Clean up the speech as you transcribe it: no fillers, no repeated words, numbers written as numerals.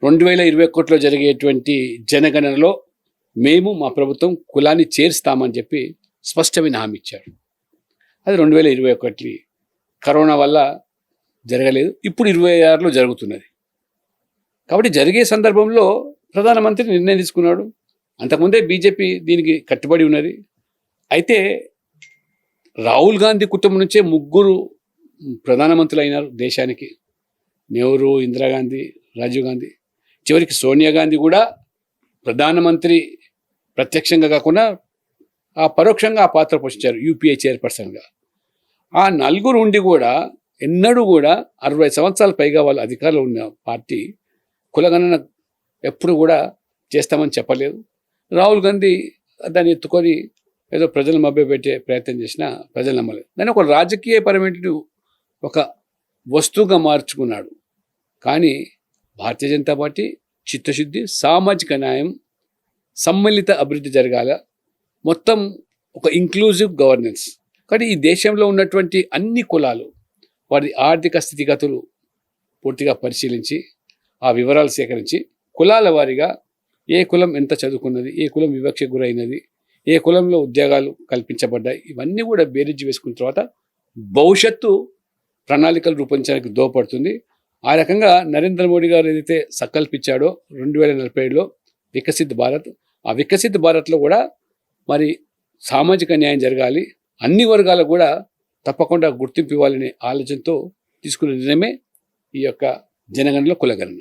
2021లో జరిగేటువంటి జనగణనలో మేము మా ప్రభుత్వం కులాన్ని చేర్స్తామని చెప్పి స్పష్టమైన హామీ ఇచ్చారు. అది 2021 కరోనా వల్ల జరగలేదు. ఇప్పుడు 26లో జరుగుతున్నది. కాబట్టి జరిగే సందర్భంలో ప్రధానమంత్రి నిర్ణయం తీసుకున్నాడు. అంతకుముందే బీజేపీ దీనికి కట్టుబడి ఉన్నది. అయితే రాహుల్ గాంధీ కుటుంబం నుంచే 3 ప్రధానమంత్రులు అయినారు దేశానికి. నెహ్రూ, ఇందిరాగాంధీ, రాజీవ్ గాంధీ, చివరికి సోనియా గాంధీ కూడా ప్రధానమంత్రి ప్రత్యక్షంగా కాకుండా పరోక్షంగా ఆ పాత్ర పోషించారు యూపీఏ చైర్పర్సన్గా. ఆ 4 ఉండి కూడా ఎన్నడూ కూడా 60 సంవత్సరాల పైగా వాళ్ళు అధికారంలో ఉన్న పార్టీ కులగణన ఎప్పుడు కూడా చేస్తామని చెప్పలేదు. రాహుల్ గాంధీ దాన్ని ఎత్తుకొని ఏదో ప్రజలు మభ్యపెట్టే ప్రయత్నం చేసినా ప్రజలు నమ్మలేదు. దాన్ని ఒక రాజకీయపరమైన ఒక వస్తువుగా మార్చుకున్నాడు. కానీ భారతీయ జనతా పార్టీ చిత్తశుద్ధి, సామాజిక న్యాయం, సమ్మిళిత అభివృద్ధి జరగాల, మొత్తం ఒక ఇంక్లూజివ్ గవర్నెన్స్. కానీ ఈ దేశంలో ఉన్నటువంటి అన్ని కులాలు వారి ఆర్థిక స్థితిగతులు పూర్తిగా పరిశీలించి ఆ వివరాలు సేకరించి కులాల వారీగా ఏ కులం ఎంత చదువుకున్నది, ఏ కులం వివక్షకు గురైనది, ఏ కులంలో ఉద్యోగాలు కల్పించబడ్డాయి, ఇవన్నీ కూడా బేరీజు వేసుకున్న తర్వాత భవిష్యత్తు ప్రణాళికలు రూపొందించడానికి దోహదపడుతుంది. ఆ రకంగా నరేంద్ర మోడీ గారు ఏదైతే సంకల్పించాడో 2047లో వికసిత్ భారత్, ఆ వికసిత్ భారత్లో కూడా మరి సామాజిక న్యాయం జరగాలి, అన్ని వర్గాలకు కూడా తప్పకుండా గుర్తింపు ఇవ్వాలనే ఆలోచనతో తీసుకున్న నిర్ణయమే ఈ యొక్క జనగణనలో కులగణన.